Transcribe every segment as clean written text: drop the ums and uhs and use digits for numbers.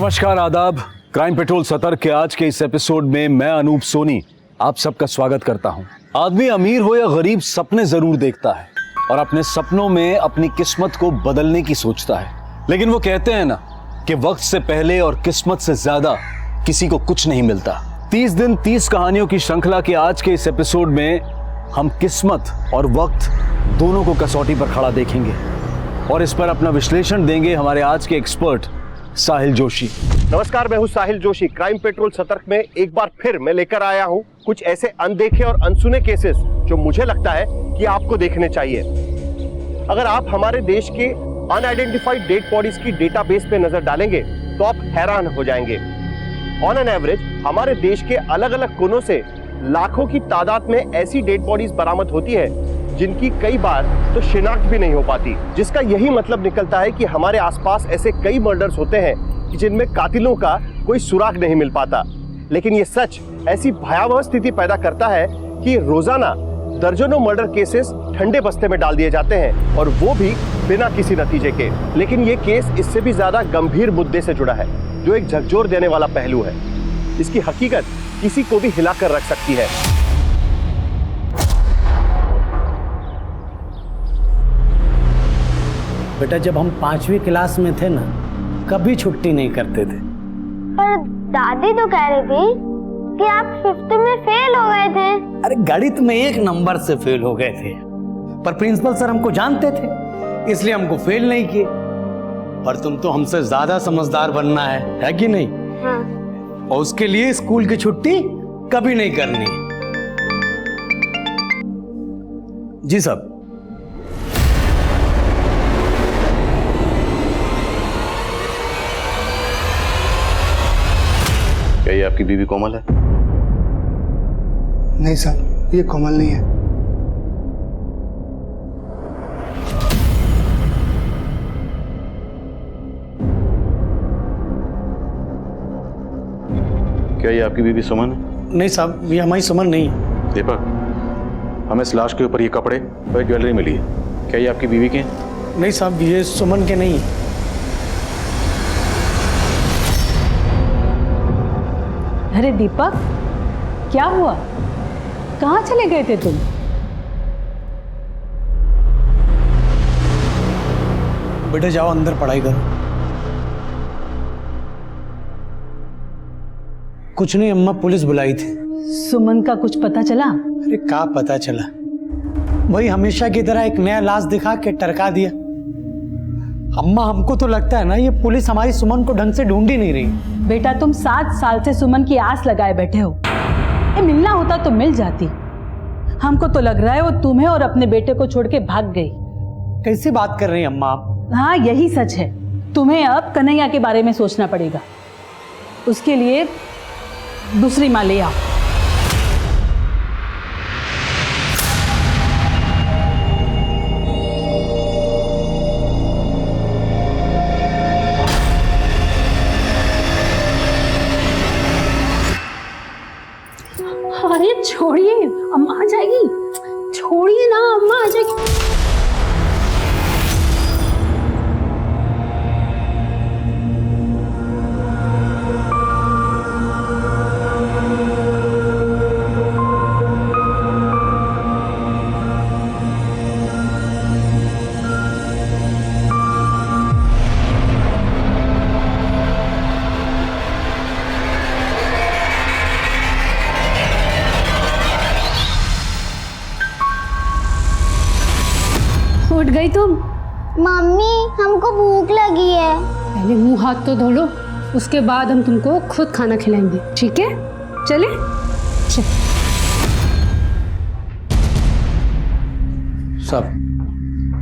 नमस्कार, आदाब। Crime petrol सतर्क के आज के इस एपिसोड में मैं अनूप सोनी आप सबका स्वागत करता हूं। आदमी अमीर हो या गरीब, सपने जरूर देखता है और अपने सपनों में अपनी किस्मत को बदलने की सोचता है। लेकिन वो कहते हैं ना कि वक्त से पहले और किस्मत से ज्यादा किसी को कुछ नहीं मिलता। 30 दिन 30 कहानियों की श्रृंखला के आज के इस एपिसोड में हम किस्मत और वक्त दोनों को कसौटी पर खड़ा देखेंगे और इस पर अपना विश्लेषण देंगे हमारे आज के एक्सपर्ट साहिल जोशी। नमस्कार, मैं हूं साहिल जोशी। क्राइम पेट्रोल सतर्क में एक बार फिर मैं लेकर आया हूं कुछ ऐसे अनदेखे और अनसुने केसेस जो मुझे लगता है कि आपको देखने चाहिए। अगर आप हमारे देश के अनआइडेंटिफाइड डेड बॉडीज की डेटाबेस पे नजर डालेंगे तो आप हैरान हो जाएंगे। ऑन एन एवरेज हमारे देश के अलग अलग कोनों से लाखों की तादाद में ऐसी डेड बॉडीज बरामद होती है जिनकी कई बार तो शिनाख्त भी नहीं हो पाती, जिसका यही मतलब निकलता है कि हमारे आसपास ऐसे कई मर्डर्स होते हैं कि जिनमें कातिलों का कोई सुराग नहीं मिल पाता। लेकिन ये सच ऐसी भयावह स्थिति पैदा करता है कि रोजाना दर्जनों मर्डर केसेस ठंडे बस्ते में डाल दिए जाते हैं और वो भी बिना किसी नतीजे के। लेकिन ये केस इससे भी ज्यादा गंभीर मुद्दे से जुड़ा है जो एक झकझोर देने वाला पहलू है। इसकी हकीकत किसी को भी हिलाकर रख सकती है। बेटा, जब हम 5वीं क्लास में थे ना, कभी छुट्टी नहीं करते थे। पर दादी तो कह रही थी कि आप 5th में फेल हो गए थे। अरे गणित में 1 नंबर से फेल हो गए थे, पर प्रिंसिपल सर हमको जानते थे इसलिए हमको फेल नहीं किए। पर तुम तो हमसे ज्यादा समझदार बनना है कि नहीं? हाँ। और उसके लिए स्कूल की छुट्टी कभी नहीं करनी। जी साहब। क्या ये आपकी बीवी कोमल है? नहीं साहब, ये कोमल नहीं है। क्या ये आपकी बीवी सुमन है? नहीं साहब, ये हमारी सुमन नहीं है। दीपक, हमें इस लाश के ऊपर ये कपड़े और ज्वेलरी मिली है, क्या ये आपकी बीवी के हैं? नहीं साहब, ये सुमन के नहीं है। अरे दीपक, क्या हुआ? कहाँ चले गए थे तुम? बेटा जाओ अंदर पढ़ाई करो। कुछ नहीं अम्मा, पुलिस बुलाई थी। सुमन का कुछ पता चला? अरे क्या पता चला, वही हमेशा की तरह एक नया लाश दिखा के टरका दिया। अम्मा, हमको तो लगता है ना ये पुलिस हमारी सुमन को ढंग से ढूंढ ही नहीं रही। बेटा, तुम 7 साल से सुमन की आस लगाए बैठे हो। मिलना होता तो मिल जाती। हमको तो लग रहा है वो तुम्हें और अपने बेटे को छोड़ के भाग गई। कैसी बात कर रही हैं अम्मा आप? हाँ, यही सच है। तुम्हें अब कन्हैया के बारे में सोचना पड़ेगा। उसके लिए दूसरी माँ ले आओ। अरे छोड़िए, अम्मा आ जाएगी। छोड़िए ना, अम्मा आ जाएगी। उठ गई तुम? मम्मी, हमको भूख लगी है। पहले मुंह हाथ तो धो लो, उसके बाद हम तुमको खुद खाना खिलाएंगे, ठीक है? चले? चल। साहब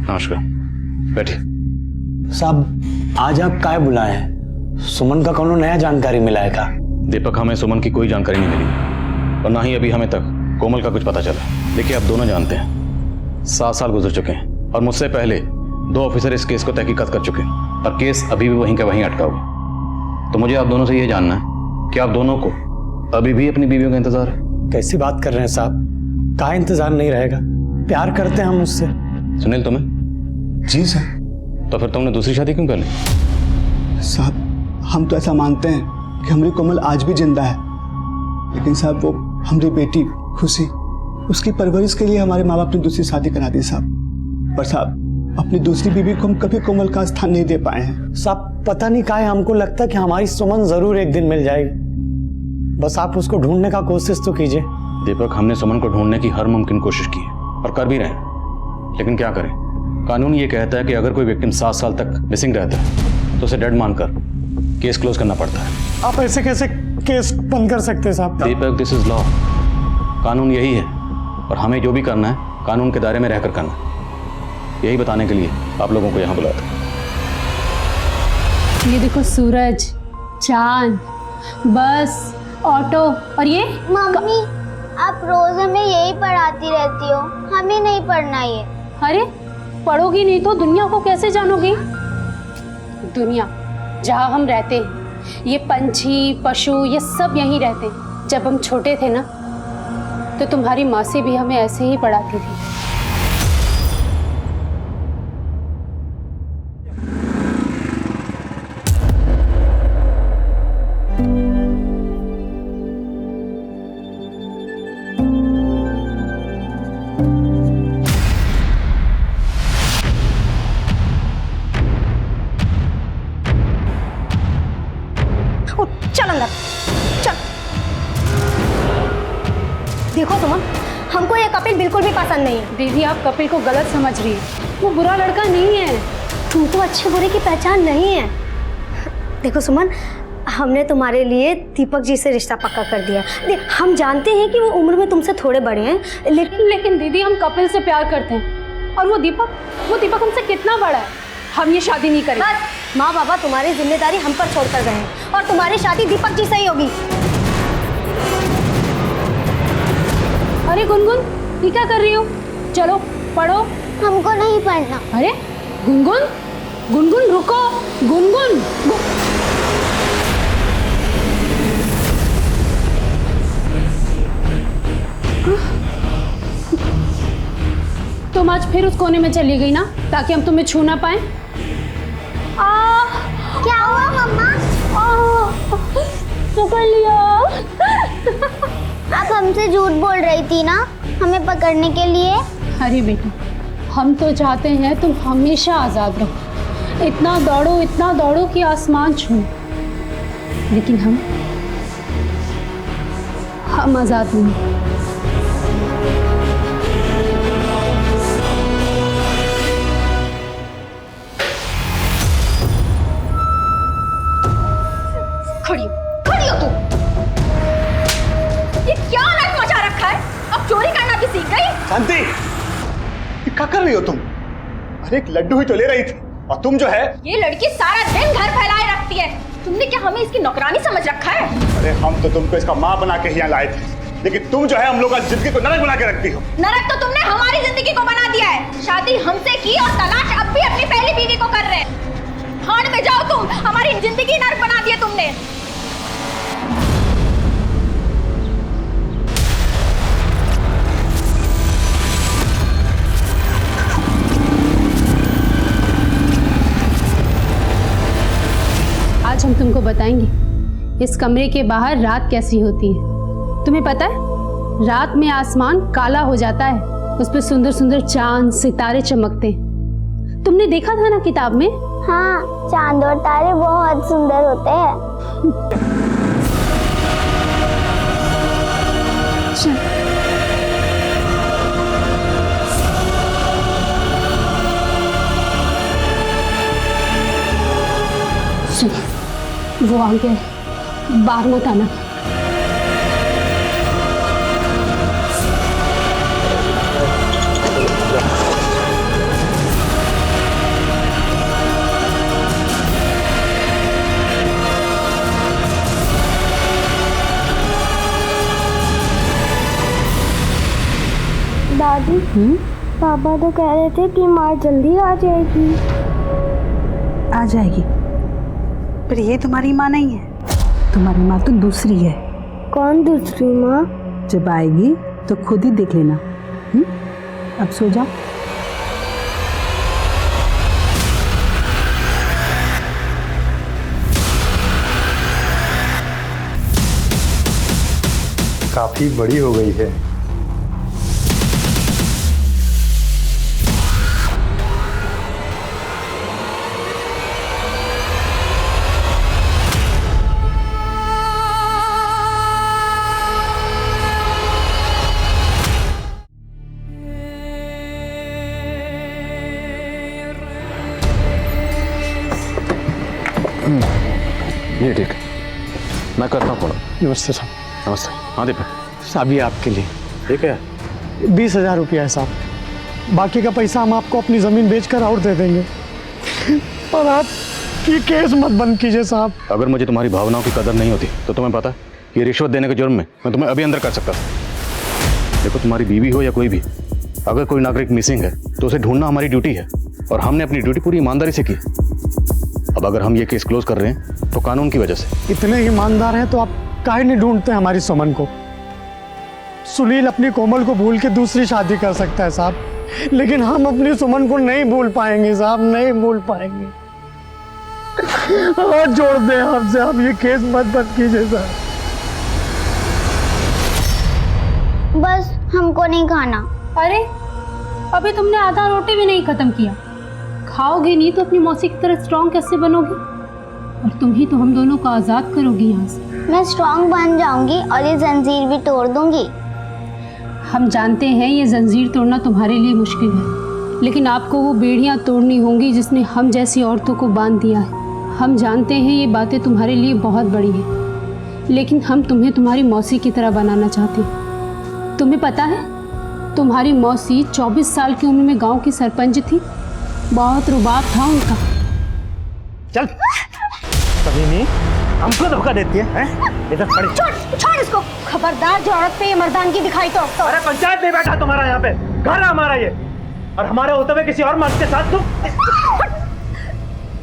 नमस्कार, बैठिए। साहब, आज आप काय बुलाए हैं? सुमन का कोनो नया जानकारी मिला है का? दीपक, हमें सुमन की कोई जानकारी नहीं मिली और ना ही अभी हमें तक कोमल का कुछ पता चला। देखिए, आप दोनों जानते हैं 7 साल गुजर चुके हैं और मुझसे पहले 2 ऑफिसर इस केस को तहकीकात कर चुके हैं और केस अभी भी वहीं का वहीं अटका हुआ। तो मुझे आप दोनों से यह जानना है कि आप दोनों को अभी भी अपनी बीवियों का इंतजार है? कैसी बात कर रहे हैं साहब? कहाँ इंतजार नहीं रहेगा? प्यार करते हैं हम उससे। सुनील, तुम्हें? जी सर। तो फिर तुमने दूसरी शादी क्यों कर ली? साहब, हम तो ऐसा मानते हैं कि हमारी कोमल आज भी जिंदा है, लेकिन साहब वो हमारी बेटी खुशी, उसकी परवरिश के लिए हमारे माँ बाप ने दूसरी शादी करा दी साहब। पर साहब अपनी दूसरी बीवी को हम कभी कोमल का स्थान नहीं दे पाए हैं। साहब पता नहीं काहे हमको लगता है कि हमारी सुमन जरूर एक दिन मिल जाएगी। बस आप उसको ढूंढने का कोशिश तो कीजिए। दीपक, हमने सुमन को ढूंढने की हर मुमकिन कोशिश की है और कर भी रहे हैं, लेकिन क्या करें, कानून ये कहता है कि अगर कोई विक्टिम 7 साल तक मिसिंग रहता है तो उसे डेड मानकर केस क्लोज करना पड़ता है। आप ऐसे कैसे केस बंद कर सकते हैं साहब? दीपक, दिस इज लॉ। कानून यही है और हमें जो भी करना है कानून के दायरे में रहकर करना है। यही बताने के लिए आप लोगों को यहाँ बुलाया था। ये देखो सूरज, चांद, बस, ऑटो और ये मम्मी आप रोज हमें यही पढ़ाती रहती हो, हमें नहीं पढ़ना ये। अरे पढ़ोगी नहीं तो दुनिया को कैसे जानोगी? दुनिया जहाँ हम रहते हैं, ये पंछी पशु ये सब यहीं रहते हैं। जब हम छोटे थे ना तो तुम्हारी माँ से भी हमें ऐसे ही पढ़ाती थी। चल अंदर चल। देखो सुमन, हमको ये कपिल बिल्कुल भी पसंद नहीं है। दीदी आप कपिल को गलत समझ रही है, वो बुरा लड़का नहीं है। तुमको अच्छे बुरे की पहचान नहीं है। देखो सुमन, हमने तुम्हारे लिए दीपक जी से रिश्ता पक्का कर दिया। देख हम जानते हैं कि वो उम्र में तुमसे थोड़े बड़े हैं, लेकिन दीदी हम कपिल से प्यार करते हैं और वो दीपक हमसे कितना बड़ा है। हम ये शादी नहीं करेंगे। बस माँ बाबा तुम्हारी जिम्मेदारी हम पर छोड़कर गए हैं और तुम्हारी शादी दीपक जी से ही होगी। अरे गुनगुन, ये क्या कर रही हो? चलो पढ़ो। हमको नहीं पढ़ना। अरे गुनगुन, गुनगुन रुको, गुनगुन तुम आज फिर उस कोने में चली गई ना ताकि हम तुम्हें छू ना पाए। क्या हुआ मम्मा? पकड़ लिया। आप हमसे झूठ बोल रही थी ना हमें पकड़ने के लिए। अरे बेटी, हम तो चाहते हैं तुम हमेशा आज़ाद रहो, इतना दौड़ो कि आसमान छू, लेकिन हम आज़ाद नहीं। खड़ी हो तू। ये क्या नाटक मचा रखा है? अब चोरी करना भी सीख गई? शांति, ये क्या कर रही हो तुम? अरे एक लड्डू ही तो ले रही थी और तुम जो है। ये लड़की सारा दिन घर फैलाए रखती है। तुमने क्या हमें इसकी नौकरानी समझ रखा है? अरे हम तो तुमको इसका माँ बना के यहाँ लाए थे, लेकिन तुम जो है हम लोग का जिंदगी को नरक बना के रखती हो। नरक तो तुमने हमारी जिंदगी को बना दिया है। शादी हमसे की और तलाश अब भी अपनी पहली बीवी को कर रहे हैं। भाड़ में जाओ तुम, हमारी जिंदगी नरक बना दी है तुमने। आज हम तुमको बताएंगे इस कमरे के बाहर रात कैसी होती है। तुम्हें पता है रात में आसमान काला हो जाता है, उस पर सुंदर सुंदर चांद सितारे चमकते हैं। तुमने देखा था ना किताब में? हाँ, चांद और तारे बहुत सुंदर होते हैं। वो आ गया, बाहर मत आना। दादी, पापा तो कह रहे थे कि माँ जल्दी आ जाएगी। आ जाएगी, पर ये तुम्हारी माँ नहीं है। तुम्हारी माँ तो दूसरी है। कौन दूसरी माँ? जब आएगी तो खुद ही देख लेना। अब सो जाओ। काफी बड़ी हो गई है। ये ठीक है, मैं करता हूँ फोन। नमस्ते साहब। नमस्ते। हाँ दीपक। साहब ये आपके लिए। ठीक है। 20,000 रुपया है साहब, बाकी का पैसा हम आपको अपनी जमीन बेचकर और दे देंगे। और आप ये केस मत बंद कीजिए साहब। अगर मुझे तुम्हारी भावनाओं की कदर नहीं होती तो तुम्हें पता कि रिश्वत देने के जुर्म में मैं तुम्हें अभी अंदर कर सकता था। देखो, तुम्हारी बीवी हो या कोई भी, अगर कोई नागरिक मिसिंग है तो उसे ढूंढना हमारी ड्यूटी है, और हमने अपनी ड्यूटी पूरी ईमानदारी से की। अब अगर हम ये केस क्लोज कर रहे हैं तो कानून की वजह से। इतने ईमानदार हैं तो आप काहे नहीं ढूंढते हमारी सुमन को? सुनील अपनी कोमल को भूल के दूसरी शादी कर सकता है साहब, लेकिन हम अपनी सुमन को नहीं भूल पाएंगे साहब, नहीं भूल पाएंगे। हाथ जोड़ दे आपसे, आप ये केस मत बंद कीजिए साहब। बस हमको नहीं खाना। अरे अभी तुमने आधा रोटी भी नहीं खत्म किया। खाओगे नहीं तो अपनी मौसी की तरह स्ट्रांग कैसे बनोगे? और तुम ही तो हम दोनों को आज़ाद करोगी यहाँ से। मैं स्ट्रांग बन जाऊंगी और ये जंजीर भी तोड़ दूंगी। हम जानते हैं ये जंजीर तोड़ना तुम्हारे लिए मुश्किल है, लेकिन आपको वो बेड़ियाँ तोड़नी होंगी जिसने हम जैसी औरतों को बांध दिया है। हम जानते हैं ये बातें तुम्हारे लिए बहुत बड़ी हैं, लेकिन हम तुम्हें तुम्हारी मौसी की तरह बनाना चाहते हैं। तुम्हें पता है, तुम्हारी मौसी 24 साल की उम्र में गांव की सरपंच थी। बहुत रुबाब था उनका। चल कभी नहीं हमको धोखा देती है, इधर खड़ी। छोड़ इसको। खबरदार जो औरत पे ये मर्दानगी दिखाई तो। अरे पंचायत नहीं बैठा तुम्हारा यहाँ पे, घर है हमारा ये, और हमारे होते हुए किसी और मर्द के साथ तुम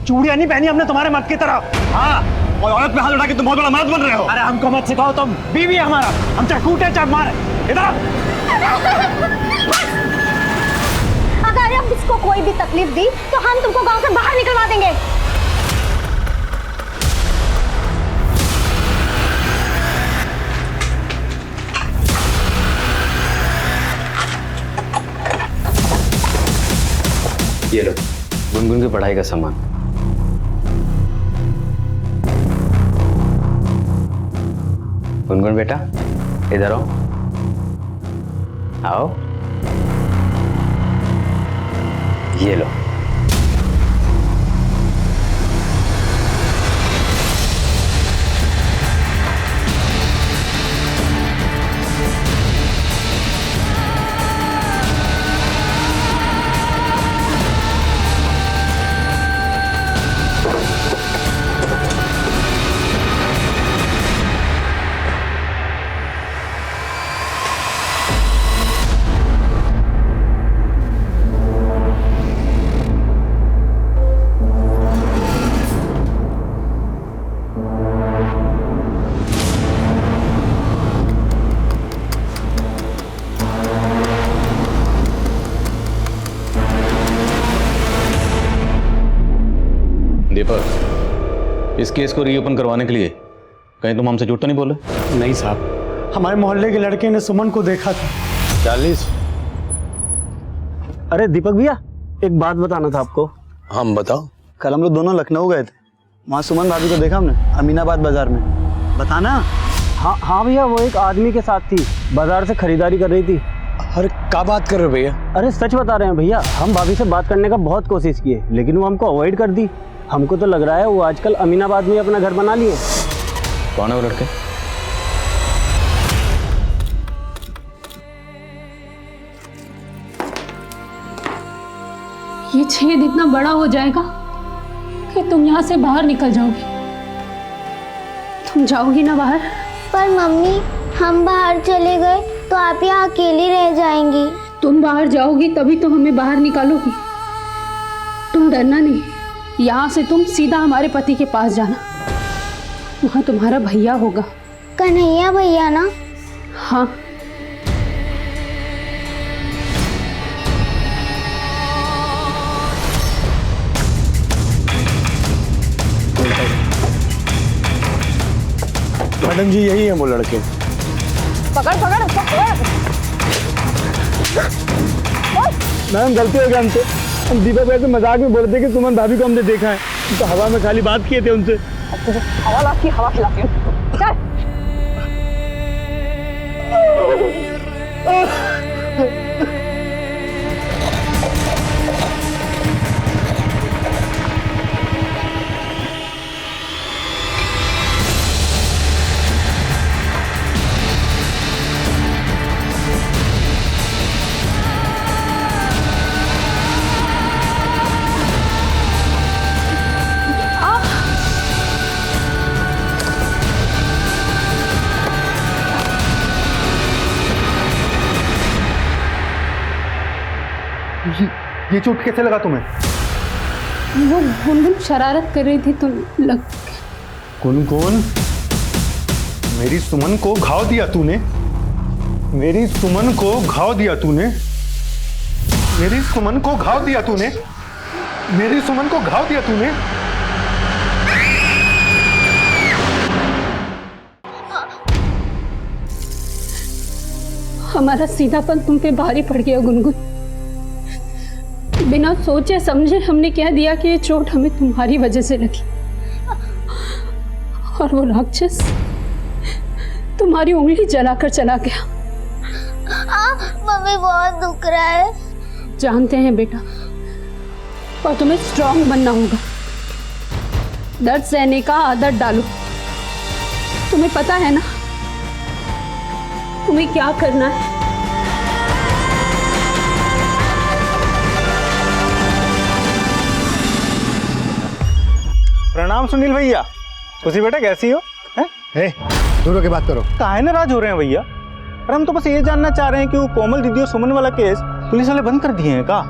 चूड़ियां नहीं पहनी हमने तुम्हारे मर्द की तरह। हाँ, और औरत पे हाथ उठा के तुम बहुत बड़ा मर्द बन रहे हो। अरे हमको मत सिखाओ, तुम बीवी है हमारा, हम चाहे कूटे चाहे मारे। इधर अगर अब इसको कोई भी तकलीफ दी तो हम तुमको गांव से बाहर निकलवा देंगे। ये लो गुनगुन की पढ़ाई का सामान। गुनगुन बेटा इधर आओ। आओ, ये लो। दीपक, इस केस को रीओपन करवाने के लिए कहीं तुम हमसे झूठ तो नहीं बोले? नहीं साहब, हमारे मोहल्ले के लड़के ने सुमन को देखा था। 40। अरे दीपक भैया, एक बात बताना था आपको। हम बताओ। कल हम लोग दोनों लखनऊ गए थे, वहाँ सुमन भाभी को देखा हमने अमीनाबाद बाजार में। बताना। हाँ भैया, वो एक आदमी के साथ थी, बाजार से खरीदारी कर रही थी। अरे क्या बात कर रहे हो भैया? अरे सच बता रहे हैं भैया, हम भाभी से बात करने का बहुत कोशिश किए, लेकिन वो हमको अवॉइड कर दी। हमको तो लग रहा है वो आजकल अमीनाबाद में अपना घर बना लिए। कौन है वो लड़के? ये छेद इतना बड़ा हो जाएगा कि तुम यहाँ से बाहर निकल जाओगी। तुम जाओगी ना बाहर? पर मम्मी, हम बाहर चले गए तो आप यहाँ अकेली रह जाएंगी। तुम बाहर जाओगी तभी तो हमें बाहर निकालोगी। तुम डरना नहीं, यहाँ से तुम सीधा हमारे पति के पास जाना, वहाँ तुम्हारा भैया होगा। कन्हैया भैया ना? हाँ। मैडम जी, यही है वो लड़के। पकड़ पकड़ उसको पकड़। मैम गलती हो गया हमसे। हम दीपक भाई से मजाक में बोल रहे थे कि सुमन भाभी को हमने देखा है, तो हवा में खाली बात किए थे उनसे। अब तुझे हवा खिलाती हूँ। चल। ये चोट कैसे लगा तुम्हें? वो गुनगुन शरारत कर रही थी तो लग। गुनगुन, मेरी सुमन को घाव दिया तूने, मेरी सुमन को घाव दिया तूने, मेरी सुमन को घाव दिया तूने, मेरी सुमन को घाव दिया तूने। हमारा सीधापन तुम पे भारी पड़ गया गुनगुन। बिना सोचे समझे हमने कह दिया कि ये चोट हमें तुम्हारी वजह से लगी, और वो राक्षस तुम्हारी उंगली जलाकर चला गया। मम्मी बहुत दुख रहा है। जानते हैं बेटा, और तुम्हें स्ट्रांग बनना होगा। दर्द सहने का आदत डालो। तुम्हें पता है ना तुम्हें क्या करना है। प्रणाम सुनील भैया। खुशी बेटा कैसी हो? दूर होके बात करो। काहे नाराज हो रहे हैं भैया? अरे हम तो बस ये जानना चाह रहे हैं कि वो कोमल दीदी और सुमन वाला केस पुलिस वाले बंद कर दिए हैं का?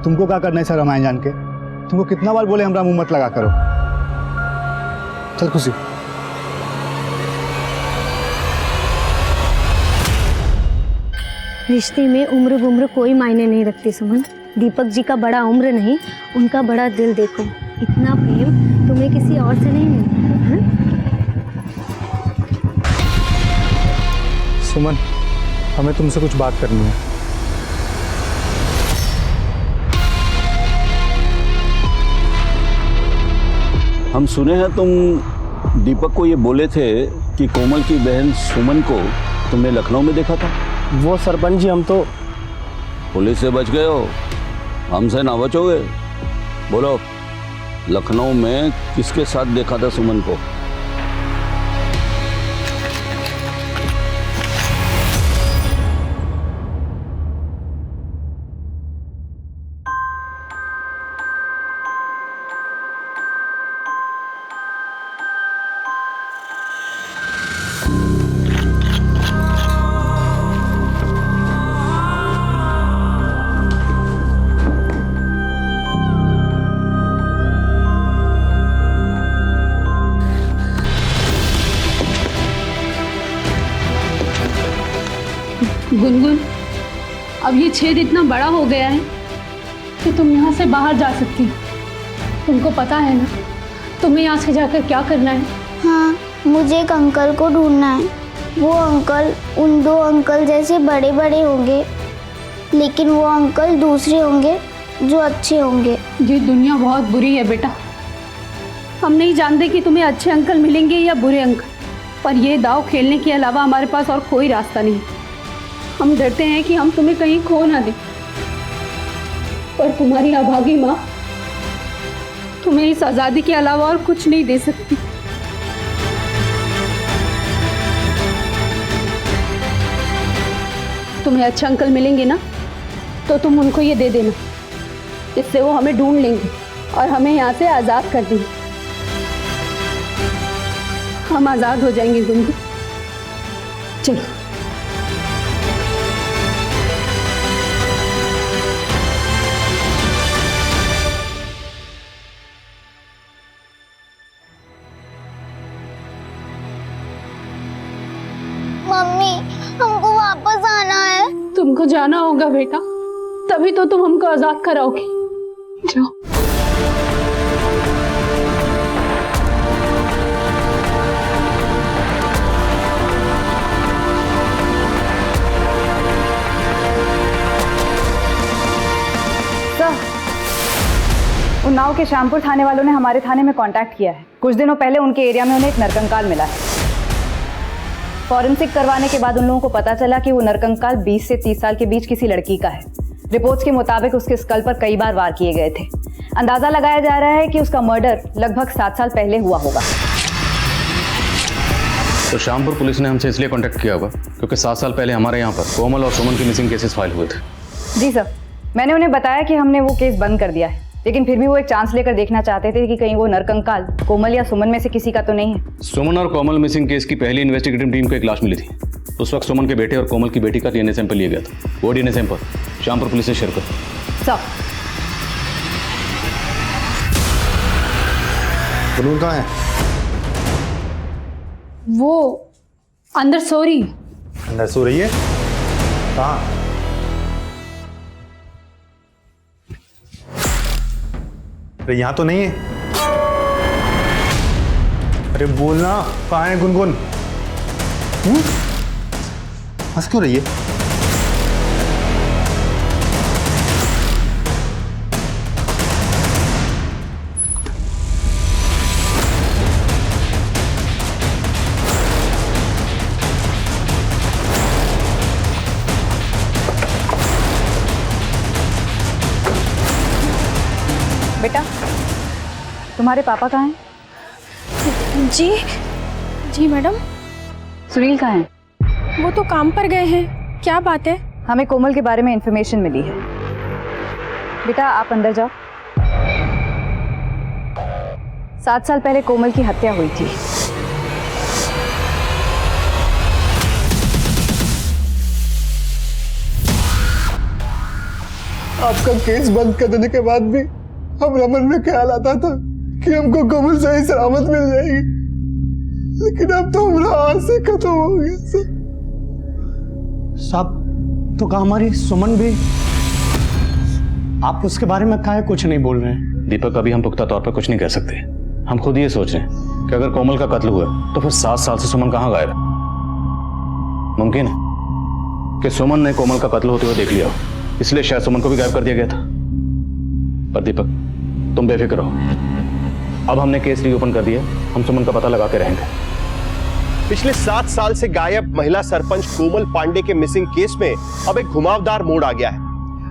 तुमको क्या करना है सर रामायण जान के? तुमको कितना बार बोले हमरा मुंह मत लगा करो। चल खुशी। रिश्ते में उम्र गुम्र कोई मायने नहीं रखती सुमन। दीपक जी का बड़ा उम्र नहीं, उनका बड़ा दिल देखो। इतना प्रेम तुम्हें किसी और से नहीं मिलता है? सुमन, हमें तुमसे कुछ बात करनी है। हम सुने हैं तुम दीपक को ये बोले थे कि कोमल की बहन सुमन को तुमने लखनऊ में देखा था। वो सरपंच जी, हम तो पुलिस से बच गए हो, हमसे ना बचोगे। बोलो, लखनऊ में किसके साथ देखा था सुमन को? गुनगुन, अब ये छेद इतना बड़ा हो गया है कि तुम यहाँ से बाहर जा सकती हो। तुमको पता है ना तुम्हें यहाँ से जाकर क्या करना है? हाँ, मुझे एक अंकल को ढूंढना है। वो अंकल उन दो अंकल जैसे बड़े बड़े होंगे, लेकिन वो अंकल दूसरे होंगे जो अच्छे होंगे। ये दुनिया बहुत बुरी है बेटा। हम नहीं जानते कि तुम्हें अच्छे अंकल मिलेंगे या बुरे अंकल, पर ये दाव खेलने के अलावा हमारे पास और कोई रास्ता नहीं। हम डरते हैं कि हम तुम्हें कहीं खो ना दें, पर तुम्हारी अभागी माँ तुम्हें इस आज़ादी के अलावा और कुछ नहीं दे सकती। तुम्हें अच्छे अंकल मिलेंगे ना, तो तुम उनको ये दे देना। इससे वो हमें ढूंढ लेंगे और हमें यहाँ से आज़ाद कर देंगे। हम आज़ाद हो जाएंगे गुनगुन। चलो। मम्मी, हमको वापस आना है। तुमको जाना होगा बेटा, तभी तो तुम हमको आज़ाद कराओगी। जाओ। उन्नाव के श्यामपुर थाने वालों ने हमारे थाने में कांटेक्ट किया है। कुछ दिनों पहले उनके एरिया में उन्हें एक नरकंकाल मिला है। फॉरेंसिक करवाने के बाद उन लोगों को पता चला कि वो नरकंकाल 20 से 30 साल के बीच किसी लड़की का है। रिपोर्ट्स के मुताबिक उसके स्कल पर कई बार वार किए गए थे। अंदाजा लगाया जा रहा है कि उसका मर्डर लगभग 7 साल पहले हुआ होगा। तो श्यामपुर पुलिस ने हमसे इसलिए कांटेक्ट किया होगा क्योंकि 7 साल पहले हमारे यहाँ पर कोमल और सुमन के मिसिंग केसेस फाइल हुए थे। जी सर, मैंने उन्हें बताया कि हमने वो केस बंद कर दिया है, लेकिन फिर भी वो एक चांस लेकर देखना चाहते थे कि कहीं वो नरकंकाल कोमल या सुमन में से किसी का तो नहीं है। सुमन और कोमल मिसिंग केस की पहली इन्वेस्टिगेटिव टीम को एक लाश मिली थी। उस वक्त सुमन के बेटे और कोमल की बेटी का डीएनए सैंपल लिया गया था। वो डीएनए सैंपल श्यामपुर पुलिस से शेयर कर। सर, बलून कहाँ है? वो अंदर सो रही। अंदर सो रही है? कहाँ? अरे यहाँ तो नहीं है। अरे बोलना, कहाँ है गुनगुन? हंस क्यों रही है? बेटा, तुम्हारे पापा कहाँ हैं? जी जी मैडम। सुनील कहाँ हैं? वो तो काम पर गए हैं। क्या बात है? हमें कोमल के बारे में इंफॉर्मेशन मिली है। बेटा, आप अंदर जाओ। 7 साल पहले कोमल की हत्या हुई थी। आपका केस बंद कर देने के बाद भी हमारे मन में ख्याल आता था कि हमको कोमल सही सलामत मिल जाएगी, लेकिन अब तो हमारा आज से खत्म हो गया साहब। तो कहा हमारी सुमन भी? आप उसके बारे में काहे कुछ नहीं बोल रहे हैं? दीपक, अभी हम पुख्ता तौर पर कुछ नहीं कह सकते। हम खुद ये सोच रहे हैं कि अगर कोमल का कत्ल हुआ तो फिर 7 साल से सुमन कहाँ गायब है? मुमकिन है कि सुमन ने कोमल का कत्ल होते हुए देख लिया हो, इसलिए शायद सुमन को भी गायब कर दिया गया था। पर दीपक, तुम बेफिक्र रहो। अब हमने केस रीओपन कर दिया, हम सुमन का पता लगा के रहेंगे। पिछले 7 साल से गायब महिला सरपंच कोमल पांडे के मिसिंग केस में अब एक घुमावदार मोड़ आ गया है।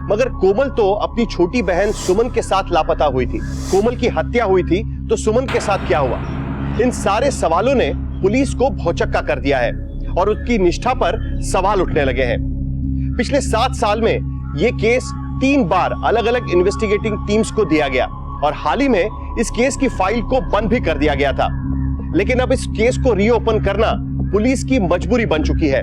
मगर कोमल तो अपनी छोटी बहन सुमन के साथ लापता हुई थी। कोमल की हत्या हुई थी तो सुमन के साथ क्या हुआ? इन सारे सवालों ने पुलिस को भौचक्का कर दिया है और उसकी निष्ठा पर सवाल उठने लगे हैं। पिछले 7 साल में यह केस 3 बार अलग अलग इन्वेस्टिगेटिंग टीम्स को दिया गया और हाल ही में इस केस की फाइल को बंद भी कर दिया गया था। लेकिन अब इस केस को रीओपन करना पुलिस की मजबूरी बन चुकी है।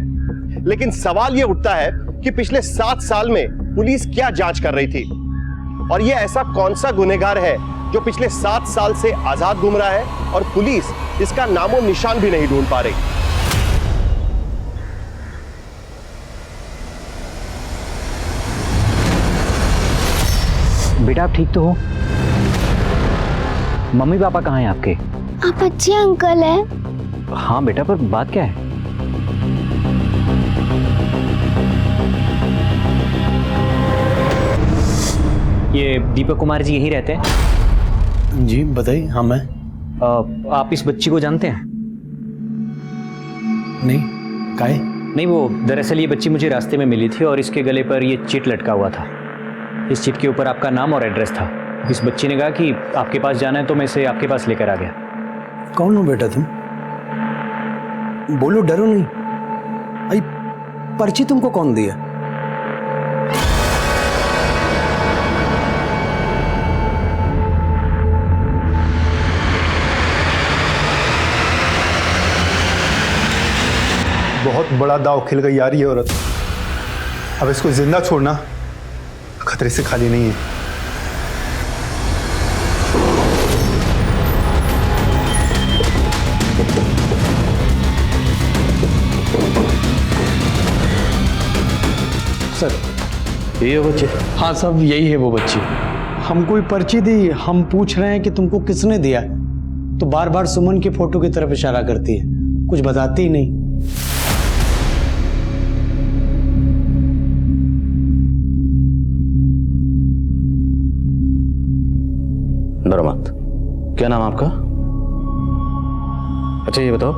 लेकिन सवाल यह उठता है कि पिछले 7 साल में पुलिस क्या जांच कर रही थी और यह ऐसा कौन सा गुनहगार है जो पिछले 7 साल से आजाद घूम रहा है और पुलिस इसका नामो निशान भी नहीं ढूंढ पा रही। बेटा, आप ठीक तो हो? मम्मी पापा कहाँ हैं आपके? आप अच्छे अंकल हैं। हाँ बेटा, पर बात क्या है? ये दीपक कुमार जी यही रहते हैं? जी बताइए। हाँ मैं। आप इस बच्ची को जानते हैं? नहीं। काहे? नहीं, वो दरअसल ये बच्ची मुझे रास्ते में मिली थी और इसके गले पर ये चिट लटका हुआ था। इस चिट के ऊपर आपका नाम और एड्रेस था। इस बच्ची ने कहा कि आपके पास जाना है तो मैं इसे आपके पास लेकर आ गया। कौन हो बेटा तुम? बोलो, डरो नहीं। आई पर्ची तुमको कौन दिया? बहुत बड़ा दाव खेल गई यार ये औरत। अब इसको जिंदा छोड़ना खतरे से खाली नहीं है। सर, यही है बच्चे? हाँ साहब, यही है वो बच्ची। हमको ही पर्ची दी। हम पूछ रहे हैं कि तुमको किसने दिया, तो बार बार सुमन की फोटो की तरफ इशारा करती है, कुछ बताती ही नहीं। क्या नाम आपका? अच्छा ये बताओ,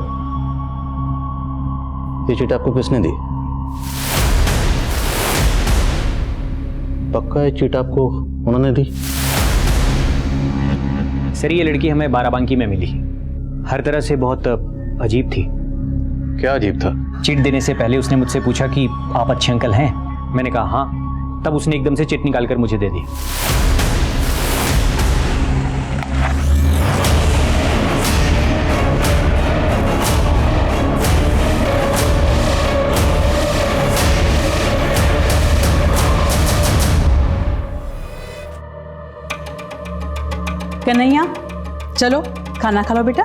ये चिट आपको किसने दी? पक्का ये चिट आपको उन्होंने दी? सर ये लड़की हमें बाराबंकी में मिली, हर तरह से बहुत अजीब थी। क्या अजीब था? चिट देने से पहले उसने मुझसे पूछा कि आप अच्छे अंकल हैं। मैंने कहा हाँ, तब उसने एकदम से चिट निकालकर मुझे दे दी। कन्हैया चलो खाना खा लो बेटा।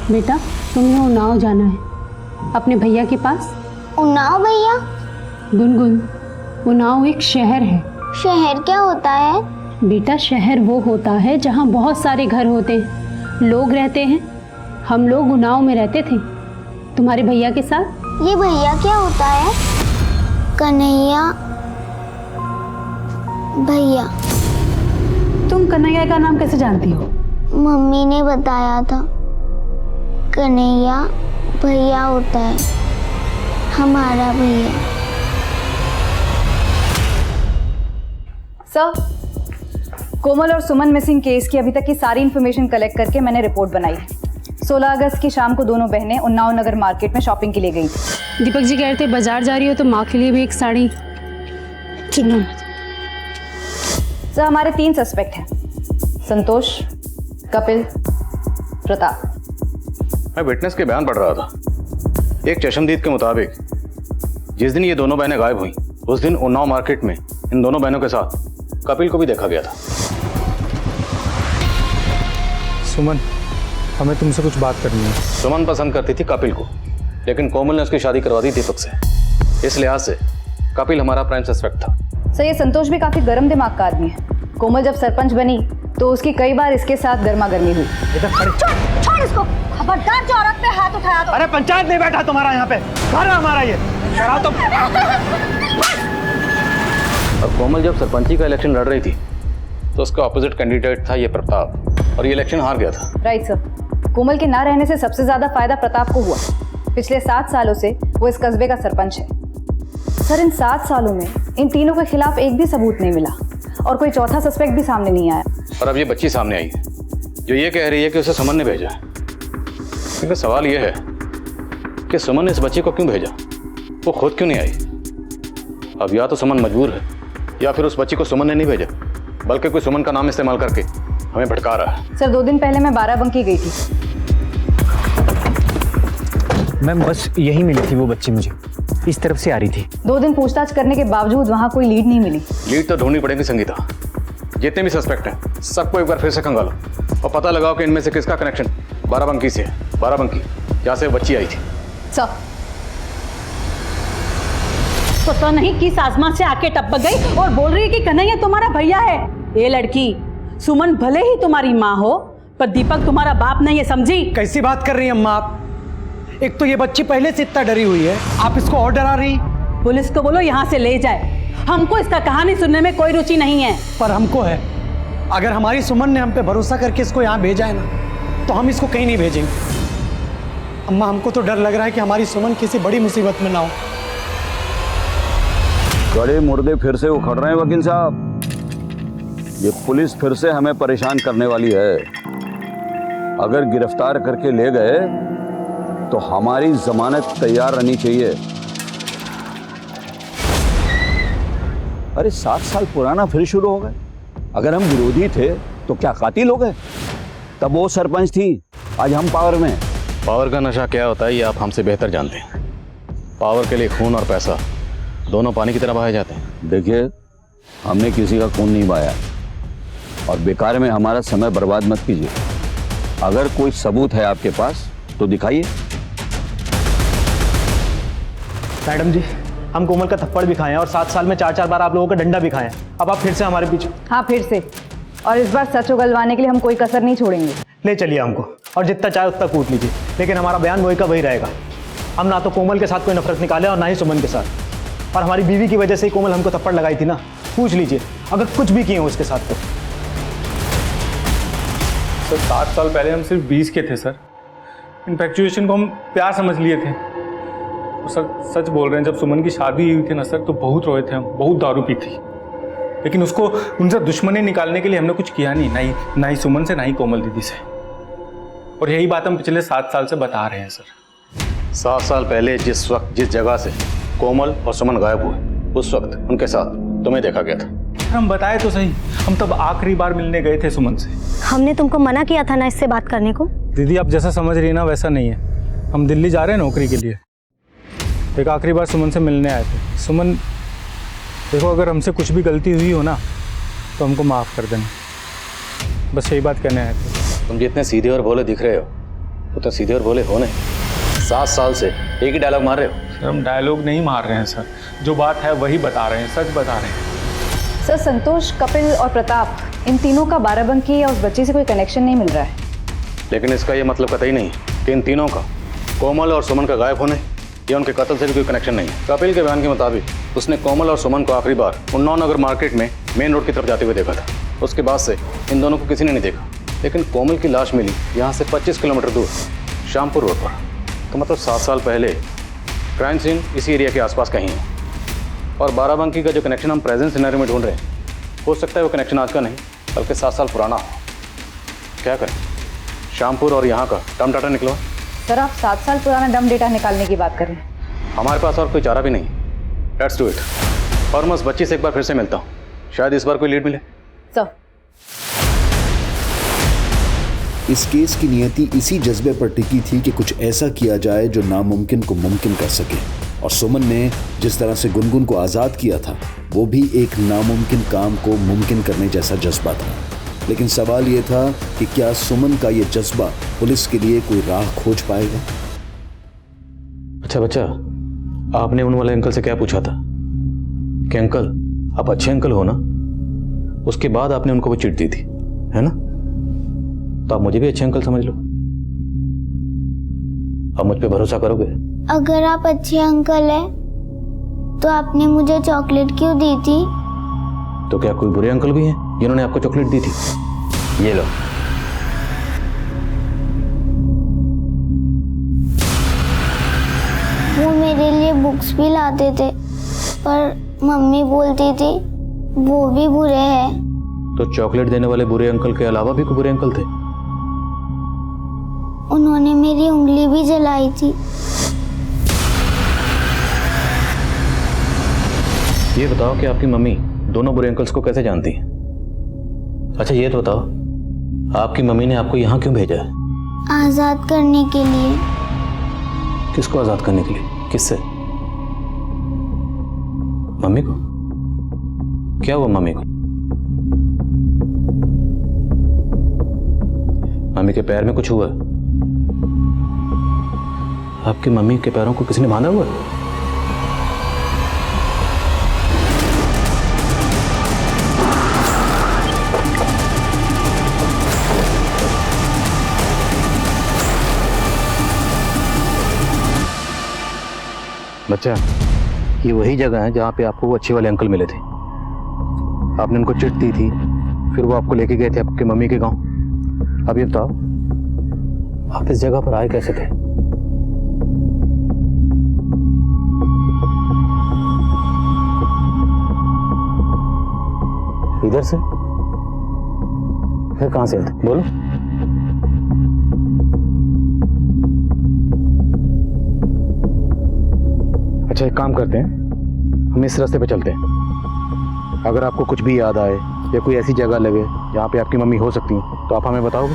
बेटा तुम्हें उन्नाव जाना है अपने भैया के पास। उन्नाव भैया? गुनगुन, उन्नाव एक शहर है। शहर क्या होता है? बेटा शहर वो होता है जहाँ बहुत सारे घर होते हैं, लोग रहते हैं। हम लोग उन्नाव में रहते थे तुम्हारे भैया के साथ। ये भैया क्या होता है? कन्हैया भैया। तुम कन्हैया का नाम कैसे जानती हो? मम्मी ने बताया था। कन्हैया भैया होता है, हमारा भैया। सर, कोमल और सुमन मिसिंग केस की अभी तक की सारी इन्फॉर्मेशन कलेक्ट करके मैंने रिपोर्ट बनाई है। 16 अगस्त की शाम को दोनों बहनें उन्नाव नगर मार्केट में शॉपिंग के लिए गई थी। दीपक जी कह रहे थे बाजार जा रही हो तो माँ के लिए भी एक साड़ी। सर हमारे 3 सस्पेक्ट हैं, संतोष, कपिल, प्रताप। मैं विटनेस के बयान पढ़ रहा था। एक चशमदीद के मुताबिक जिस दिन ये दोनों बहनें गायब हुई उस दिन उन्नाव मार्केट में इन दोनों बहनों के साथ कपिल को भी देखा गया था। सुमन, हमें तुमसे कुछ बात करनी है। सुमन पसंद करती थी कपिल को, लेकिन कोमल ने उसकी शादी करवा दी दीपक से। इस लिहाज से कपिल हमारा प्राइम सस्पेक्ट था। सर ये संतोष भी काफी गर्म दिमाग का आदमी है। कोमल जब सरपंच बनी तो उसकी कई बार इसके साथ गर्मा गर्मी हुई। छोड़ इसको, खबरदार जो औरत पे हाथ उठाया तो। अरे पंचायत नहीं बैठा तुम्हारा यहाँ पे, घर है हमारा ये। शराब तो और कोमल जब सरपंची का इलेक्शन लड़ रही थी तो उसका ऑपोजिट कैंडिडेट था ये प्रताप, और ये इलेक्शन हार गया था। राइट सर, कोमल के ना रहने से सबसे ज्यादा फायदा प्रताप को हुआ। पिछले 7 सालों से वो इस कस्बे का सरपंच है। सर इन 7 सालों में इन तीनों के खिलाफ एक भी सबूत नहीं मिला और कोई चौथा सस्पेक्ट भी सामने नहीं आया। और अब ये बच्ची सामने आई है जो ये कह रही है कि उसे सुमन ने भेजा है। क्योंकि सवाल ये है कि सुमन ने इस बच्ची को क्यों भेजा, वो खुद क्यों नहीं आई? अब या तो सुमन मजबूर है या फिर उस बच्ची को सुमन ने नहीं भेजा, बल्कि कोई सुमन का नाम इस्तेमाल करके हमें भटका रहा है। सर 2 दिन पहले मैं बाराबंकी गई थी। मैम बस यही मिली थी वो बच्ची, मुझे इस तरफ से आ रही थी। 2 दिन पूछताछ करने के बावजूद वहाँ कोई लीड नहीं मिली। लीड तो ढूंढनी पड़ेगी संगीता। जितने भी सस्पेक्ट हैं सबको एक बार फिर से खंगालो और पता लगाओ कि इनमें से किसका कनेक्शन बाराबंकी से है। बाराबंकी जहाँ से बच्ची आई थी। सर पता नहीं किस आसमान से आके टपक गई और बोल रही है कि कन्हैया तुम्हारा भैया है। ये लड़की सुमन भले ही तुम्हारी माँ हो पर दीपक तुम्हारा बाप नहीं है, समझी? कैसी बात कर रही हैं अम्मा आप? एक तो ये बच्ची पहले से इतना डरी हुई है, आप इसको और डरा रही। पुलिस को बोलो यहाँ से ले जाए, हमको इसका कहानी सुनने में कोई रुचि नहीं है। पर हमको है। अगर हमारी सुमन ने हम पे भरोसा करके इसको यहाँ भेजा है ना, तो हम इसको कहीं नहीं भेजेंगे। अम्मा हमको तो डर लग रहा है कि हमारी सुमन किसी बड़ी मुसीबत में ना हो। गड़े मुर्दे फिर से उखड़ रहे हैं वकील साहब। ये पुलिस फिर से हमें परेशान करने वाली है। अगर गिरफ्तार करके ले गए तो हमारी जमानत तैयार रहनी चाहिए। अरे 7 साल पुराना फिर शुरू हो गए। अगर हम विरोधी थे तो क्या कातिल हो गए? तब वो सरपंच थी, आज हम पावर में। पावर का नशा क्या होता है ये आप हमसे बेहतर जानते हैं। पावर के लिए खून और पैसा दोनों पानी की तरह बहाए जाते हैं। देखिए, हमने किसी का खून नहीं बहाया और बेकार में हमारा समय बर्बाद मत कीजिए। अगर कोई सबूत है आपके पास तो दिखाइए। मैडम जी, हम कोमल का थप्पड़ भी खाए हैं और 7 साल में 4-4 बार आप लोगों का डंडा भी खाए हैं। अब आप फिर से हमारे पीछे। हाँ फिर से, और इस बार सच उगलवाने के लिए हम कोई कसर नहीं छोड़ेंगे। ले चलिए हमको, और जितना चाहे उतना कूट लीजिए, लेकिन हमारा बयान वही का वही रहेगा। हम ना तो कोमल के साथ कोई नफरत निकाले और ना ही सुमन के साथ। और हमारी बीवी की वजह से ही कोमल हमको थप्पड़ लगाई थी ना, पूछ लीजिए अगर कुछ भी किए हो उसके साथ तो। तो 7 साल पहले हम सिर्फ 20 के थे सर। इन्फेक्चुएशन को हम प्यार समझ लिए थे। और सर सच बोल रहे हैं, जब सुमन की शादी हुई थी ना सर, तो बहुत रोए थे हम, बहुत दारू पी थी। लेकिन उसको उनसे दुश्मनी निकालने के लिए हमने कुछ किया नहीं, ना ही सुमन से, ना ही कोमल दीदी से। और यही बात हम पिछले 7 साल से बता रहे हैं सर। 7 साल पहले जिस वक्त जिस जगह से कोमल और सुमन गायब हुए, उस वक्त उनके साथ तुम्हें देखा गया था। हम बताए तो सही, हम तब आखिरी बार मिलने गए थे सुमन से। हमने तुमको मना किया था ना इससे बात करने को। दीदी आप जैसा समझ रही है ना वैसा नहीं है। हम दिल्ली जा रहे हैं नौकरी के लिए। एक आखिरी बार सुमन से मिलने आए थे। सुमन देखो, अगर हमसे कुछ भी गलती हुई हो ना तो हमको माफ़ कर देना, बस यही बात कहने आए थे। तुम जितने सीधे और भोले दिख रहे हो उतने सीधे और भोले हो नहीं। 7 साल से एक ही डायलॉग मार रहे हो। सर हम डायलॉग नहीं मार रहे हैं सर, जो बात है वही बता रहे हैं, सच बता रहे हैं। सर संतोष, कपिल और प्रताप, इन तीनों का बाराबंकी या उस बच्ची से कोई कनेक्शन नहीं मिल रहा है। लेकिन इसका ये मतलब कतई नहीं कि इन तीनों का कोमल और सुमन का गायब होने या उनके कत्ल से भी कोई कनेक्शन नहीं है। कपिल के बयान के मुताबिक उसने कोमल और सुमन को आखिरी बार उन्नाव नगर मार्केट में मेन रोड की तरफ जाते हुए देखा था। उसके बाद से इन दोनों को किसी ने नहीं देखा। लेकिन कोमल की लाश मिली यहाँ से 25 किलोमीटर दूर शामपुर रोड पर। तो मतलब 7 साल पहले क्राइम सीन इसी एरिया के आसपास कहीं है। और बाराबंकी का जो कनेक्शन हम प्रेजेंट सिनेरियो में ढूंढ रहे हैं, हो सकता है वो कनेक्शन आज का नहीं बल्कि 7 साल पुराना हो। क्या करें, शामपुर और यहाँ का डम डाटा निकलो। सर आप 7 साल पुराना डम डेटा निकालने की बात कर रहे हैं? हमारे पास और कोई चारा भी नहीं। Let's do it. और मैं उस बच्ची से एक बार फिर से मिलता हूँ, शायद इस बार कोई लीड मिले। सर इस केस की नियति इसी जज्बे पर टिकी थी कि कुछ ऐसा किया जाए जो नामुमकिन को मुमकिन कर सके। और सुमन ने जिस तरह से गुनगुन को आज़ाद किया था, वो भी एक नामुमकिन काम को मुमकिन करने जैसा जज्बा था। लेकिन सवाल ये था कि क्या सुमन का ये जज्बा पुलिस के लिए कोई राह खोज पाएगा? अच्छा बच्चा, आपने उन वाले अंकल से क्या पूछा था कि अंकल आप अच्छे अंकल हो ना? उसके बाद आपने उनको वो चिट दी थी, है ना? तो आप मुझे भी अच्छे अंकल समझ लो। आप मुझ पे भरोसा करोगे? अगर आप अच्छे अंकल हैं तो आपने मुझे चॉकलेट क्यों दी थी? तो क्या कोई बुरे अंकल भी हैं जिन्होंने आपको चॉकलेट दी थी? ये लो। वो मेरे लिए बुक्स भी लाते थे, पर मम्मी बोलती थी वो भी बुरे हैं। तो चॉकलेट देने वाले बुरे अंकल के अलावा भी कोई बुरे अंकल थे? उन्होंने मेरी उंगली भी जलाई थी। ये बताओ कि आपकी मम्मी दोनों बुरे अंकल्स को कैसे जानती है? अच्छा ये तो बताओ, आपकी मम्मी ने आपको यहाँ क्यों भेजा है? आजाद करने के लिए। किसको आजाद करने के लिए? किससे? मम्मी को? क्या हुआ मम्मी को? मम्मी के पैर में कुछ हुआ? आपकी मम्मी के पैरों को किसी ने बांधा हुआ? बच्चा, ये वही जगह है जहाँ पे आपको वो अच्छे वाले अंकल मिले थे। आपने उनको चिट दी थी, फिर वो आपको लेके गए थे आपके मम्मी के गांव। अब ये बताओ, आप इस जगह पर आए कैसे थे? इधर से? फिर कहां से आए थे? बोलो। अच्छा एक काम करते हैं, हम इस रास्ते पे चलते हैं। अगर आपको कुछ भी याद आए या कोई ऐसी जगह लगे जहाँ पे आपकी मम्मी हो सकती है तो आप हमें बताओगे?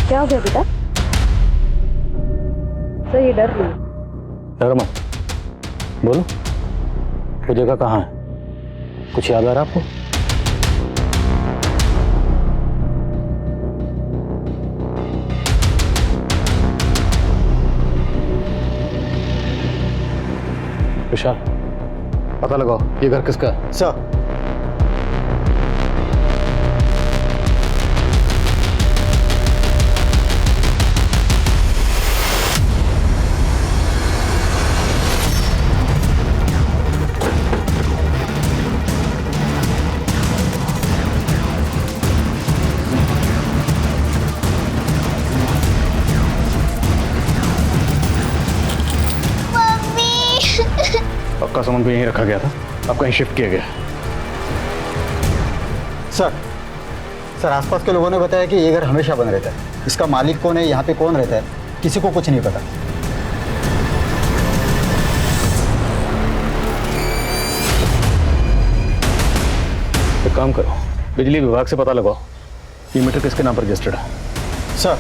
क्या हो गया बेटा? सर ये डर रही है। डर मत, बोलो वो जगह कहाँ है? कुछ याद आ रहा आपको? विशाल पता लगाओ ये घर किसका है। सर। आपका सामान भी यहीं रखा गया था, अब कहीं शिफ्ट किया गया। सर आसपास के लोगों ने बताया कि ये घर हमेशा बंद रहता है। इसका मालिक कौन है, यहाँ पे कौन रहता है, किसी को कुछ नहीं पता। एक काम करो, बिजली विभाग से पता लगाओ ये मीटर किसके नाम पर रजिस्टर्ड है। सर।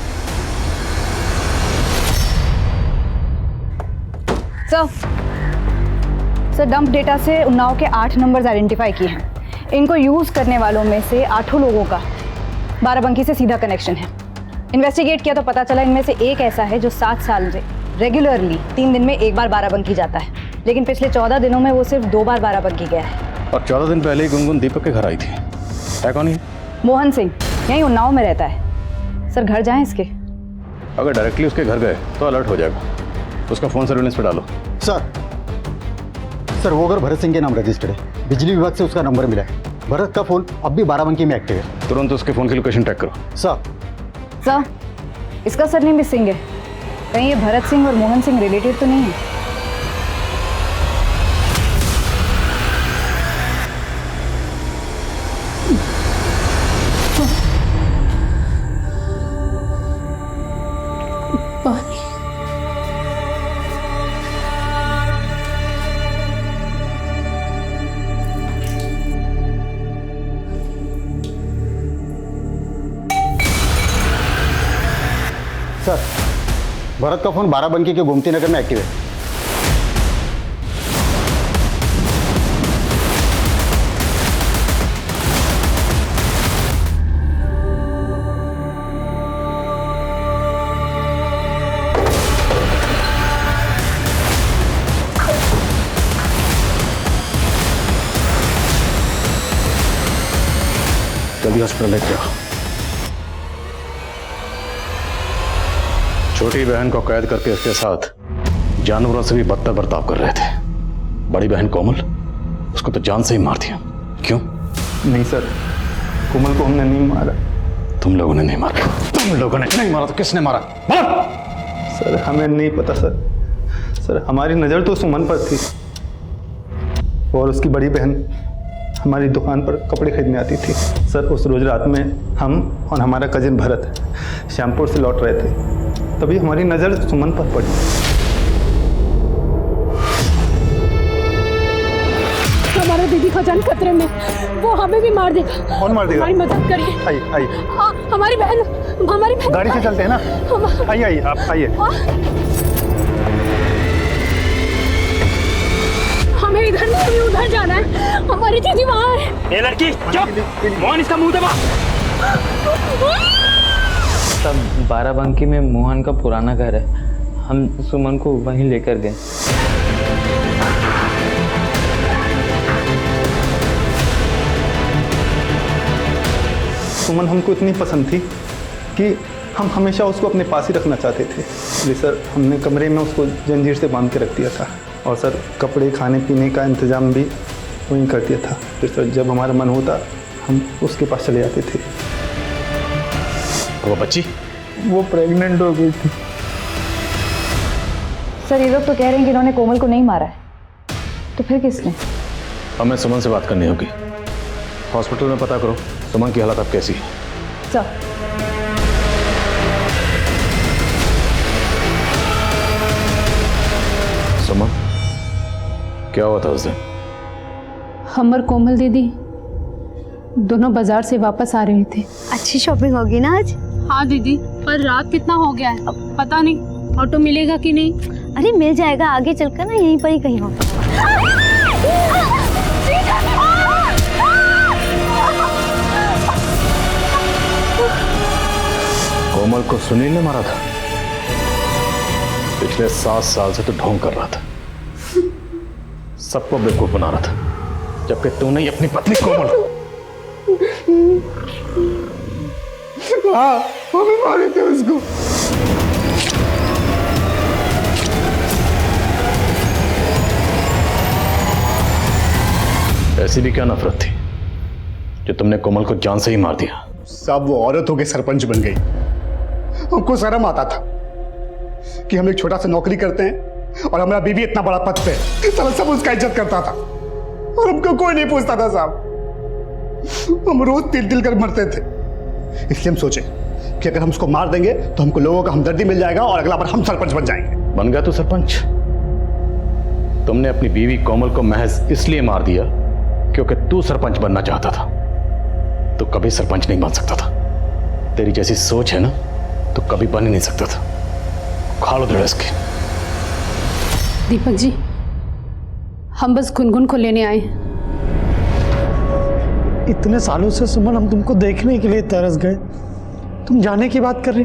सर डंप डेटा से उन्नाव के 8 नंबर्स आइडेंटिफाई किए हैं। इनको यूज करने वालों में से 8 लोगों का बाराबंकी से सीधा कनेक्शन है। इन्वेस्टिगेट किया तो पता चला इनमें से एक ऐसा है जो 7 साल से रेगुलरली 3 दिन में एक बार बाराबंकी जाता है, लेकिन पिछले 14 दिनों में वो सिर्फ 2 बार बाराबंकी गया है। और 14 दिन पहले ही गुनगुन दीपक के घर आई थी। है कौन है? मोहन सिंह, यहीं उन्नाव में रहता है। सर घर जाएं इसके? अगर डायरेक्टली उसके घर गए तो अलर्ट हो जाएगा, उसका फोन सर्विलेंस पे डालो। सर वो घर भरत सिंह के नाम रजिस्टर्ड है। बिजली विभाग से उसका नंबर मिला है। भरत का फोन अब भी बाराबंकी में एक्टिव है। तुरंत उसके फोन की लोकेशन ट्रैक करो। सर इसका सरनेम भी सिंह है, कहीं ये भरत सिंह और मोहन सिंह रिलेटेड तो नहीं है? सर भरत का फोन बाराबंकी के गोमती नगर में एक्टिव है। जल्दी हॉस्पिटल लेके जाओ। छोटी बहन को कैद करके उसके साथ जानवरों से भी बदतर बर्ताव कर रहे थे। बड़ी बहन कोमल, उसको तो जान से ही मार दिया। क्यों? नहीं सर, कोमल को हमने नहीं मारा। तुम लोगों ने नहीं मारा? तुम लोगों ने नहीं मारा तो किसने मारा? सर हमें नहीं पता सर। सर हमारी नज़र तो सुमन पर थी और उसकी बड़ी बहन हमारी दुकान पर कपड़े खरीदने आती थी। सर उस रोज रात में हम और हमारा कजिन भरत श्यामपुर से लौट रहे थे, तभी हमारी नज़र सुमन पर पड़ी। हमारा दीदी का जान खतरे में, वो हमें भी मार देगा। कौन मार देगा? हमारी मदद करिए। आइए। हमारी बहन गाड़ी से चलते हैं ना। आइए आप आइए। हमें इधर नहीं, हमें उधर जाना है। हमारी दीदी वहाँ है। ये लड़की चुप, मोहन इसका मुंह दबा। तब बाराबंकी में मोहन का पुराना घर है, हम सुमन को वहीं लेकर गए। सुमन हमको इतनी पसंद थी कि हम हमेशा उसको अपने पास ही रखना चाहते थे। इसलिए सर हमने कमरे में उसको जंजीर से बांध के रख दिया था और सर कपड़े खाने पीने का इंतज़ाम भी वहीं कर दिया था। फिर सर जब हमारा मन होता हम उसके पास चले जाते थे। वो बच्ची? वो प्रेग्नेंट हो गई थी। सर ये लोग तो कह रहे हैं कि इन्होंने कोमल को नहीं मारा है, तो फिर किसने? हमें सुमन से बात करनी होगी। हॉस्पिटल में पता करो सुमन की हालत अब कैसी है। सर सुमन क्या हुआ था उस दिन? हम और कोमल दीदी दोनों बाजार से वापस आ रहे थे। अच्छी शॉपिंग होगी ना आज? हाँ दीदी, पर रात कितना हो गया है, अब पता नहीं ऑटो मिलेगा कि नहीं। अरे मिल जाएगा, आगे चलकर ना यहीं पर ही कहीं होगा। कोमल को सुनील ने मारा था? पिछले 7 साल से तो ढोंग कर रहा था। सबको बेवकूफ बना रहा था, जबकि तूने ही अपनी पत्नी कोमल हाँ, हम ही मारे थे उसको। ऐसी भी क्या नफरत थी जो तुमने कोमल को जान से ही मार दिया? सब वो औरत होके सरपंच बन गई। हमको शर्म आता था कि हम एक छोटा सा नौकरी करते हैं और हमारा बीवी इतना बड़ा पद पे, सब उसका इज्जत करता था और हमको कोई नहीं पूछता था साहब। हम रोज तिल कर मरते थे। इसलिए हम सोचे कि अगर हम उसको मार देंगे तो हमको लोगों का हमदर्दी मिल जाएगा और अगला बार हम सरपंच बन जाएंगे। बन गया तू सरपंच? तुमने अपनी बीवी कोमल को महज इसलिए मार दिया क्योंकि तू सरपंच बनना चाहता था। तो कभी सरपंच नहीं बन सकता था। तेरी जैसी सोच है ना, तो कभी बन ही नहीं सकता था। खा लो धड़स के। दीपक जी, हम बस गुनगुन को लेने आए। इतने सालों से सुमन हम तुमको देखने के लिए तरस गए, तुम जाने की बात कर रही?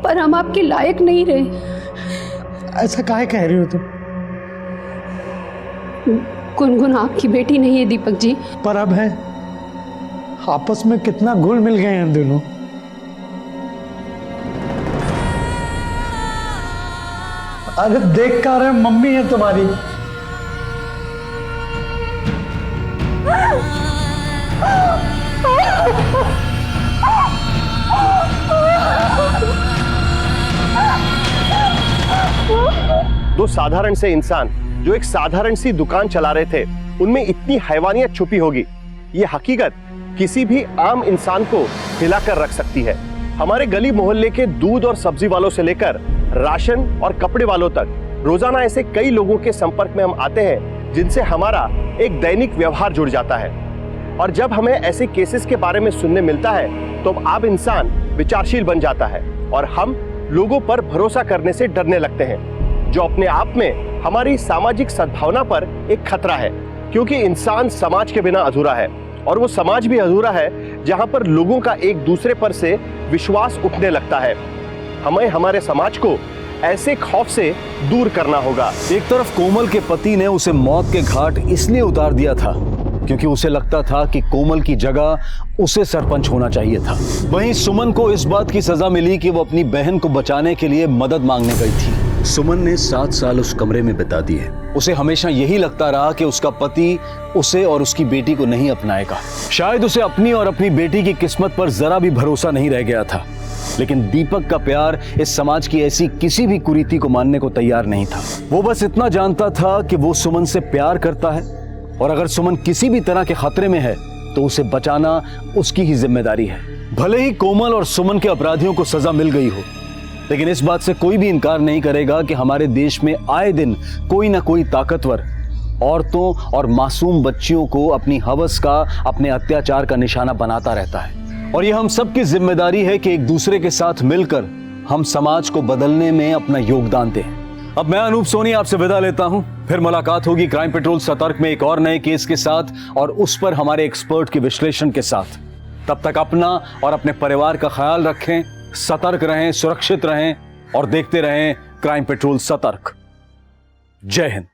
पर हम आपके लायक नहीं रहे। ऐसा काहे कह रही हो तुम? गुनगुन आपकी बेटी नहीं है दीपक जी। पर अब है। आपस में कितना घुल मिल गए हैं दोनों। अरे देख कर रहे, मम्मी है तुम्हारी। दो साधारण से इंसान जो एक साधारण सी दुकान चला रहे थे, उनमें इतनी हैवानियत छुपी होगी, ये हकीकत किसी भी आम इंसान को हिलाकर रख सकती है। हमारे गली मोहल्ले के दूध और सब्जी वालों से लेकर राशन और कपड़े वालों तक रोजाना ऐसे कई लोगों के संपर्क में हम आते हैं जिनसे हमारा एक दैनिक व्यवहार जुड़ जाता है। और जब हमें ऐसे केसेस के बारे में सुनने मिलता है तो आम इंसान विचारशील बन जाता है और हम लोगों पर भरोसा करने से डरने लगते हैं, जो अपने आप में हमारी सामाजिक सद्भावना पर एक खतरा है। क्योंकि इंसान समाज के बिना अधूरा है, और वो समाज भी अधूरा है जहां पर लोगों का एक दूसरे पर से विश्वास उठने लगता है। हमें हमारे समाज को ऐसे खौफ से दूर करना होगा। एक तरफ कोमल के पति ने उसे मौत के घाट इसलिए उतार दिया था क्योंकि उसे लगता था कि कोमल की जगह उसे सरपंच होना चाहिए था। वहीं सुमन को इस बात की सजा मिली कि वो अपनी बहन को बचाने के लिए मदद मांगने गई थी। सुमन ने 7 साल उस कमरे में बिता दिए। उसे हमेशा यही लगता रहा कि उसका पति उसे और उसकी बेटी को नहीं अपनाएगा। शायद उसे अपनी और अपनी बेटी की किस्मत पर जरा भी भरोसा नहीं रह गया था। लेकिन दीपक का प्यार इस समाज की ऐसी किसी भी कुरीति को मानने को तैयार नहीं था। वो बस इतना जानता था कि वो सुमन से प्यार करता है और अगर सुमन किसी भी तरह के खतरे में है तो उसे बचाना उसकी ही जिम्मेदारी है। भले ही कोमल और सुमन के अपराधियों को सजा मिल गई हो, लेकिन इस बात से कोई भी इनकार नहीं करेगा कि हमारे देश में आए दिन कोई ना कोई ताकतवर औरतों और मासूम बच्चियों को अपनी हवस का, अपने अत्याचार का निशाना बनाता रहता है। और यह हम सबकी जिम्मेदारी है कि एक दूसरे के साथ मिलकर हम समाज को बदलने में अपना योगदान दें। अब मैं अनूप सोनी आपसे विदा लेता हूं। फिर मुलाकात होगी क्राइम पेट्रोल सतर्क में एक और नए केस के साथ और उस पर हमारे एक्सपर्ट के विश्लेषण के साथ। तब तक अपना और अपने परिवार का ख्याल रखें, सतर्क रहें, सुरक्षित रहें और देखते रहें क्राइम पेट्रोल सतर्क। जय हिंद।